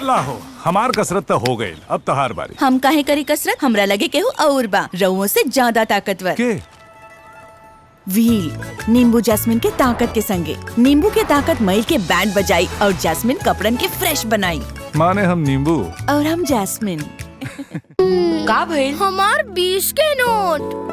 लाहो हमार कसरत तो हो गई, अब तहार बारी। हम काहे करी कसरत? हमरा लगे केहू और बा रउओं से ज्यादा ताकतवर। के? व्हील नींबू जैस्मिन के ताकत के संगे। नींबू के ताकत मईल के बैंड बजाई और जैस्मिन कपड़न के फ्रेश बनाई। माने हम नींबू और हम जैस्मिन। का भइल? हमार 20 के नोट।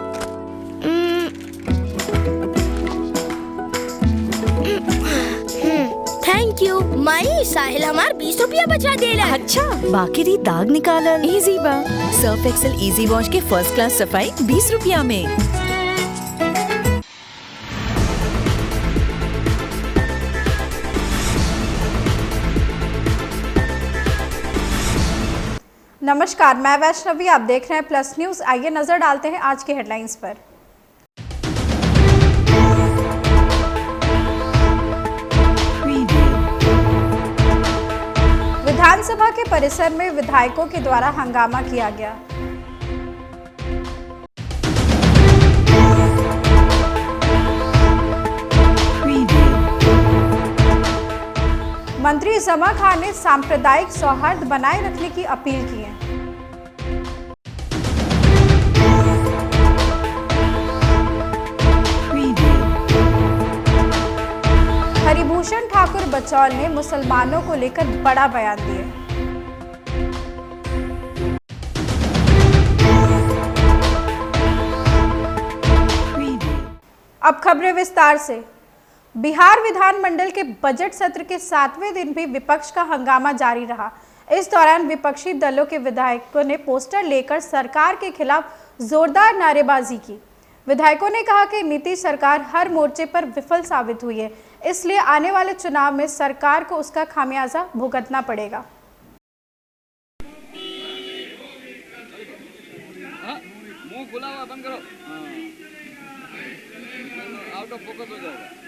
थैंक यू माई, साहिल हमार 20 रुपया बचा देला। अच्छा, बाकी री दाग निकालल इजी बा। सर्फ एक्सेल इजी वॉश के फर्स्ट क्लास सफाई 20 रुपया में। नमस्कार, मैं वैष्णवी, आप देख रहे हैं प्लस न्यूज। आइए नजर डालते हैं आज के हेडलाइंस पर। विधानसभा के परिसर में विधायकों के द्वारा हंगामा किया गया। मंत्री जमा खान ने सांप्रदायिक सौहार्द बनाए रखने की अपील की है। हरिभूषण ठाकुर बचौल ने मुसलमानों को लेकर बड़ा बयान दिया। अब खबरें विस्तार से। बिहार विधानमंडल के बजट सत्र के 7वें दिन भी विपक्ष का हंगामा जारी रहा। इस दौरान विपक्षी दलों के विधायकों ने पोस्टर लेकर सरकार के खिलाफ जोरदार नारेबाजी की। विधायकों ने कहा कि नीतीश सरकार हर मोर्चे पर विफल साबित हुई है, इसलिए आने वाले चुनाव में सरकार को उसका खामियाजा भुगतना पड़ेगा। मुंह खुला हुआ बंद करो, आउट ऑफ फोकस हो जाएगा।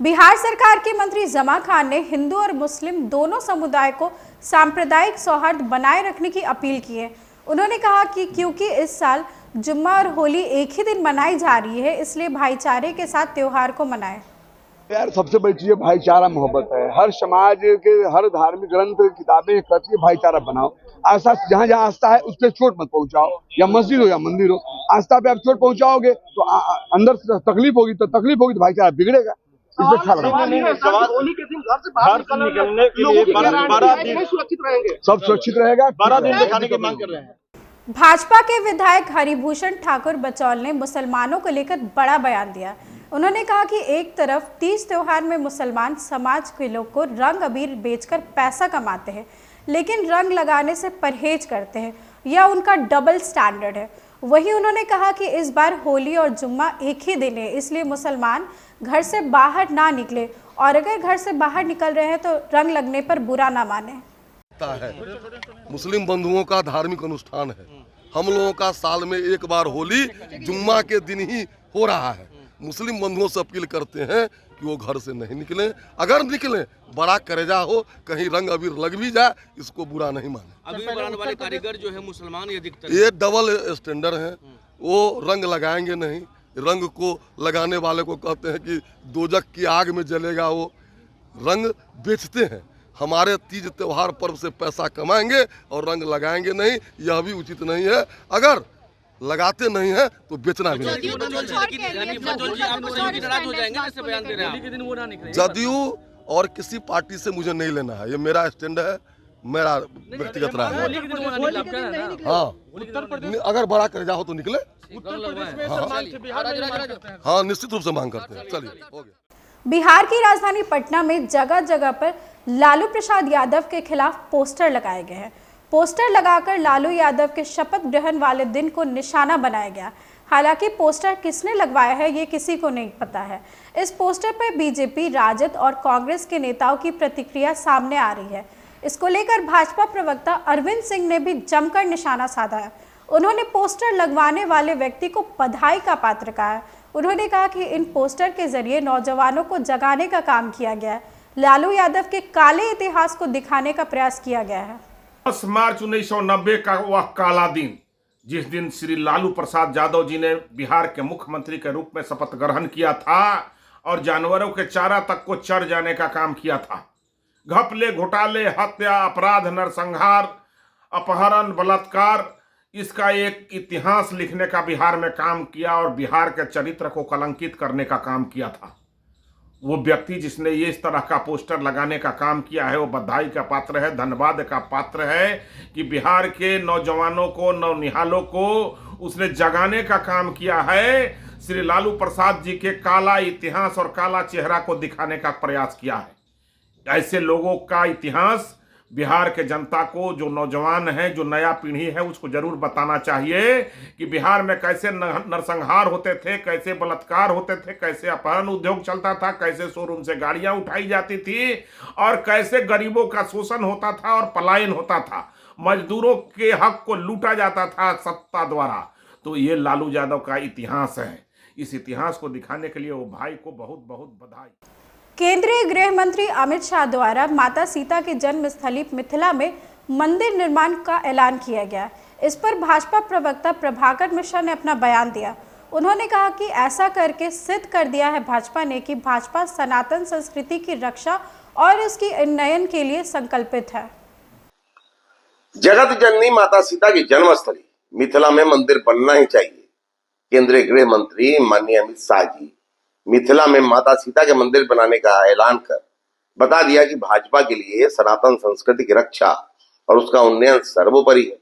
बिहार सरकार के मंत्री जमा खान ने हिंदू और मुस्लिम दोनों समुदाय को सांप्रदायिक सौहार्द बनाए रखने की अपील की है। उन्होंने कहा कि क्योंकि इस साल जुम्मा और होली एक ही दिन मनाई जा रही है, इसलिए भाईचारे के साथ त्योहार को मनाएं। यार सबसे बड़ी चीज भाईचारा मोहब्बत है। हर समाज के हर धार्मिक ग्रंथ किताबें करके भाईचारा बनाओ। आस्था जहाँ जहाँ आस्था है उस पर चोट मत पहुँचाओ, या मस्जिद हो या मंदिर हो, आस्था पे आप चोट पहुँचाओगे तो अंदर से तकलीफ होगी तो भाईचारा बिगड़ेगा। होली के दिन घर से बाहर निकलने के लिए 12 दिन सुरक्षित रहेंगे, सब सुरक्षित रहेगा। 12 दिन दिखाने की मांग कर रहे हैं। भाजपा के विधायक हरिभूषण ठाकुर बचौल ने मुसलमानों को लेकर बड़ा बयान दिया। उन्होंने कहा कि एक तरफ तीज त्योहार में मुसलमान समाज के लोग को रंग अबीर बेचकर पैसा कमाते हैं, लेकिन रंग लगाने से परहेज करते हैं, यह उनका डबल स्टैंडर्ड है। वहीं उन्होंने कहा कि इस बार होली और जुम्मा एक ही दिन है, इसलिए मुसलमान घर से बाहर ना निकले, और अगर घर से बाहर निकल रहे हैं तो रंग लगने पर बुरा ना माने। है मुस्लिम बंधुओं का धार्मिक अनुष्ठान है। हम लोगों का साल में एक बार होली जुम्मा के दिन ही हो रहा है। मुस्लिम बंधुओं से अपील करते हैं कि वो घर से नहीं निकलें, अगर निकलें बड़ा करेजा हो, कहीं रंग अबीर लग भी जाए, इसको बुरा नहीं माने। अभी बनाने वाले कारीगर जो है मुसलमान ये डबल स्टैंडर्ड है। वो रंग लगाएंगे नहीं, रंग को लगाने वाले को कहते हैं कि दोजक की आग में जलेगा। वो रंग बेचते हैं। हमारे तीज त्योहार पर्व से पैसा कमाएंगे और रंग लगाएंगे नहीं, यह भी उचित नहीं है। अगर लगाते नहीं है तो बेचना भी नहीं। जदयू और किसी पार्टी से मुझे नहीं लेना है, ये मेरा स्टैंड है, मेरा व्यक्तिगत राय है। हाँ, अगर बड़ा कर जाओ तो निकले। हाँ, निश्चित रूप से मांग करते हैं। चलिए, हो गया। बिहार की राजधानी पटना में जगह जगह पर लालू प्रसाद यादव के खिलाफ पोस्टर लगाए गए हैं। पोस्टर लगाकर लालू यादव के शपथ ग्रहण वाले दिन को निशाना बनाया गया। हालांकि पोस्टर किसने लगवाया है ये किसी को नहीं पता है। इस पोस्टर पर बीजेपी, राजद और कांग्रेस के नेताओं की प्रतिक्रिया सामने आ रही है। इसको लेकर भाजपा प्रवक्ता अरविंद सिंह ने भी जमकर निशाना साधा है। उन्होंने पोस्टर लगवाने वाले व्यक्ति को बधाई का पात्र कहा है। उन्होंने कहा कि इन पोस्टर के जरिए नौजवानों को जगाने का काम किया गया है। लालू यादव के काले इतिहास को दिखाने का प्रयास किया गया है। 10 मार्च 1990 का वह काला दिन, जिस दिन श्री लालू प्रसाद यादव जी ने बिहार के मुख्यमंत्री के रूप में शपथ ग्रहण किया था, और जानवरों के चारा तक को चढ़ जाने का काम किया था। घपले, घोटाले, हत्या, अपराध, नरसंहार, अपहरण, बलात्कार, इसका एक इतिहास लिखने का बिहार में काम किया और बिहार के चरित्र को कलंकित करने का काम किया था। वो व्यक्ति जिसने ये इस तरह का पोस्टर लगाने का काम किया है वो बधाई का पात्र है, धन्यवाद का पात्र है कि बिहार के नौजवानों को, नौनिहालों को उसने जगाने का काम किया है। श्री लालू प्रसाद जी के काला इतिहास और काला चेहरा को दिखाने का प्रयास किया है। ऐसे लोगों का इतिहास बिहार के जनता को, जो नौजवान है, जो नया पीढ़ी है, उसको जरूर बताना चाहिए कि बिहार में कैसे नरसंहार होते थे, कैसे बलात्कार होते थे, कैसे अपहरण उद्योग चलता था, कैसे शोरूम से गाड़ियां उठाई जाती थी और कैसे गरीबों का शोषण होता था और पलायन होता था, मजदूरों के हक को लूटा जाता था सत्ता द्वारा। तो ये लालू यादव का इतिहास है। इस इतिहास को दिखाने के लिए वो भाई को बहुत बहुत बधाई। केंद्रीय गृह मंत्री अमित शाह द्वारा माता सीता की जन्मस्थली मिथिला में मंदिर निर्माण का ऐलान किया गया। इस पर भाजपा प्रवक्ता प्रभाकर मिश्रा ने अपना बयान दिया। उन्होंने कहा कि ऐसा करके सिद्ध कर दिया है भाजपा ने कि भाजपा सनातन संस्कृति की रक्षा और उसकी उन्नयन के लिए संकल्पित है। जगत जननी माता सीता की जन्मस्थली मिथिला में मंदिर बनना ही चाहिए। केंद्रीय गृह मंत्री माननीय अमित शाह जी मिथिला में माता सीता के मंदिर बनाने का ऐलान कर बता दिया कि भाजपा के लिए सनातन संस्कृति की रक्षा और उसका उन्नयन सर्वोपरि है।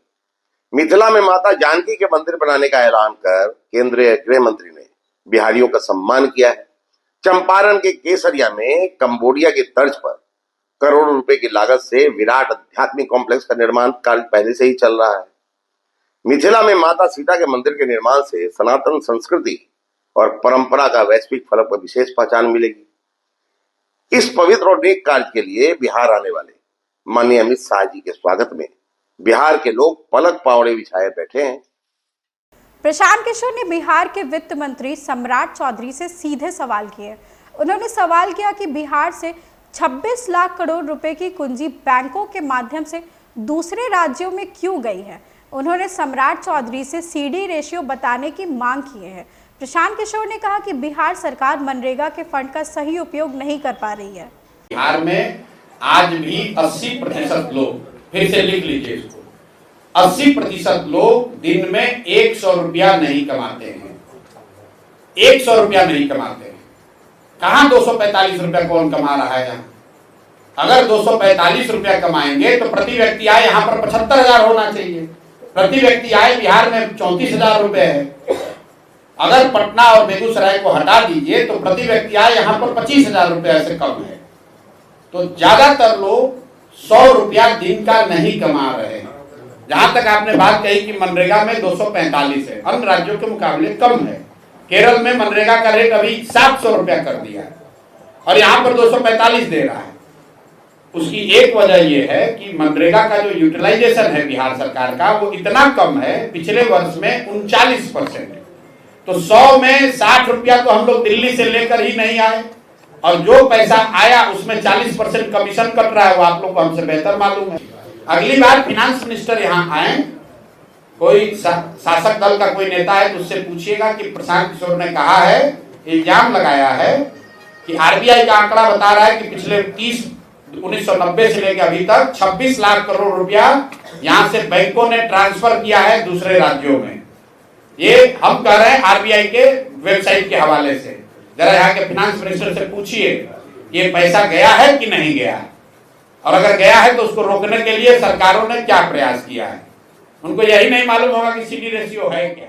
मिथिला में माता जानकी के मंदिर बनाने का ऐलान कर केंद्रीय गृह मंत्री ने बिहारियों का सम्मान किया है। चंपारण के केसरिया में कंबोडिया की तर्ज पर करोड़ों रुपए की लागत से विराट आध्यात्मिक कॉम्प्लेक्स का निर्माण कार्य पहले से ही चल रहा है। मिथिला में माता सीता के मंदिर के निर्माण से सनातन संस्कृति और परंपरा का वैश्विक फलक पर विशेष पहचान मिलेगी। इस पवित्र और नेक कार्य के लिए बिहार आने वाले माननीय अमित शाह जी के स्वागत में बिहार के लोग पलक पावड़े बिछाए बैठे हैं। प्रशांत किशोर ने बिहार के वित्त मंत्री सम्राट चौधरी से सीधे सवाल किए। उन्होंने सवाल किया कि बिहार से 26 लाख करोड़ रुपए की कुंजी बैंकों के माध्यम से दूसरे राज्यों में क्यों गई है। उन्होंने सम्राट चौधरी से सीडी रेशियो बताने की मांग की है। प्रशांत किशोर ने कहा कि बिहार सरकार मनरेगा के फंड का सही उपयोग नहीं कर पा रही है। बिहार में आज भी 80% लोग, फिर से लिख लीजिए इसको, 80% लोग दिन में 100 रुपया नहीं कमाते हैं। 100 रुपया नहीं कमाते हैं। कहाँ 245 रुपया कौन कमा रहा है यहाँ? अगर 245 रुपया कमाएंगे तो प्रति व्यक्ति आय यहाँ पर 75,000 होना चाहिए। प्रति व्यक्ति आय बिहार में 34,000 रुपए है। अगर पटना और बेगूसराय को हटा दीजिए तो प्रति व्यक्ति आय यहाँ पर 25,000 रुपये से कम है। तो ज्यादातर लोग 100 रुपया दिन का नहीं कमा रहे हैं। जहां तक आपने बात कही कि मनरेगा में 245 है, अन्य राज्यों के मुकाबले कम है। केरल में मनरेगा का रेट अभी 700 रुपया कर दिया है और यहाँ पर 245 दे रहा है। उसकी एक वजह यह है कि मनरेगा का जो यूटिलाइजेशन है बिहार सरकार का वो इतना कम है, पिछले वर्ष में 39% है। तो 100 में 60 रुपया तो हम लोग दिल्ली से लेकर ही नहीं आए और जो पैसा आया उसमें 40% कमीशन कट रहा है। वो आप लोग को हमसे बेहतर मालूम है। अगली बार फाइनेंस मिनिस्टर यहाँ आए, कोई शासक दल का कोई नेता है तो उससे पूछिएगा कि प्रशांत किशोर ने कहा है, इल्जाम लगाया है कि आरबीआई का आंकड़ा बता रहा है कि पिछले 1990 से लेकर अभी तक 26 लाख करोड़ रुपया यहाँ से बैंकों ने ट्रांसफर किया है दूसरे राज्यों में। ये हम कह रहे हैं आरबीआई के वेबसाइट के हवाले से। जरा यहाँ के फाइनेंस मिनिस्टर से पूछिए ये पैसा गया है कि नहीं गया है, और अगर गया है तो उसको रोकने के लिए सरकारों ने क्या प्रयास किया है। उनको यही नहीं मालूम होगा कि सीडी रेशियो है क्या।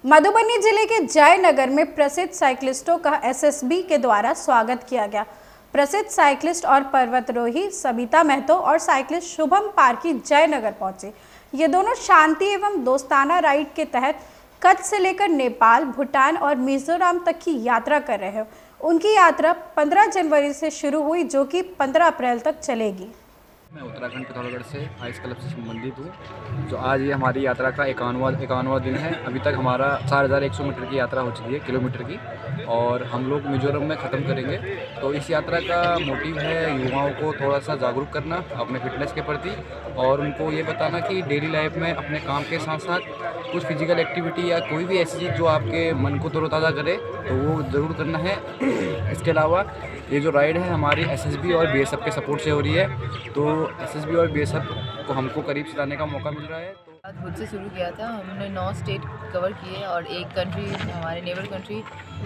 मधुबनी जिले के जयनगर में प्रसिद्ध साइकिलिस्टों का एसएसबी के द्वारा स्वागत किया गया। प्रसिद्ध साइकिलिस्ट और पर्वतारोही सबिता महतो और साइकिलिस्ट शुभम पारकी जयनगर पहुंचे। ये दोनों शांति एवं दोस्ताना राइड के तहत कच्छ से लेकर नेपाल, भूटान और मिजोरम तक की यात्रा कर रहे हैं। उनकी यात्रा 15 जनवरी से शुरू हुई जो कि 15 अप्रैल तक चलेगी। मैं उत्तराखंड पिथौरागढ़ से आइस क्लब से संबंधित हूँ। जो आज ये हमारी यात्रा का 51वां दिन है। अभी तक हमारा 4100 मीटर की यात्रा हो चुकी है, किलोमीटर की, और हम लोग मिजोरम में ख़त्म करेंगे। तो इस यात्रा का मोटिव है युवाओं को थोड़ा सा जागरूक करना अपने फिटनेस के प्रति, और उनको ये बताना कि डेली लाइफ में अपने काम के साथ साथ कुछ फिजिकल एक्टिविटी या कोई भी ऐसी चीज़ जो आपके मन को तरोताज़ा करे तो वो ज़रूर करना है। इसके अलावा ये जो राइड है हमारी एसएसबी और बीएसएफ के सपोर्ट से हो रही है, तो एसएसबी और बीएसएफ को हमको करीब चलाने का मौका मिल रहा है। खुद से शुरू किया था हमने 9 स्टेट कवर किए और एक कंट्री हमारे नेबर कंट्री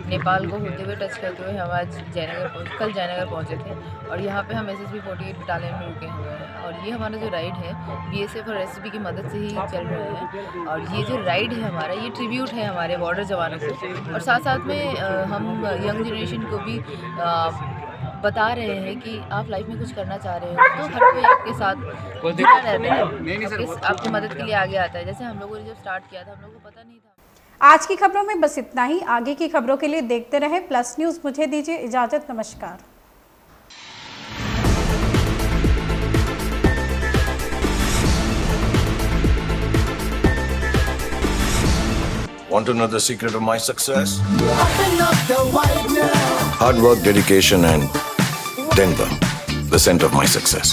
नेपाल को होते हुए टच करते हुए हम आज कल जयनगर पहुंचे थे और यहाँ पे हम एसएसबी 48 बटालियन में रुके हुए हैं। और ये हमारा जो राइड है बीएसएफ और एसएसबी की मदद से ही चल रहा है। और ये जो राइड है हमारा, ये ट्रिब्यूट है हमारे बॉर्डर जवानों को, और साथ साथ में हम यंग जनरेशन को भी बता रहे हैं कि आप लाइफ में कुछ करना चाह रहे हो तो हर कोई आपके साथ जुड़ा रहता है, आपकी मदद के लिए आगे आता है। जैसे हम लोगों ने जब स्टार्ट किया था हम लोगों को पता नहीं था। आज की खबरों में बस इतना ही। आगे की खबरों के लिए देखते रहे प्लस न्यूज़। मुझे दीजिए इजाजत, नमस्कार। Want to know the secret of my success? Hard work, dedication, and Denver, the center of my success.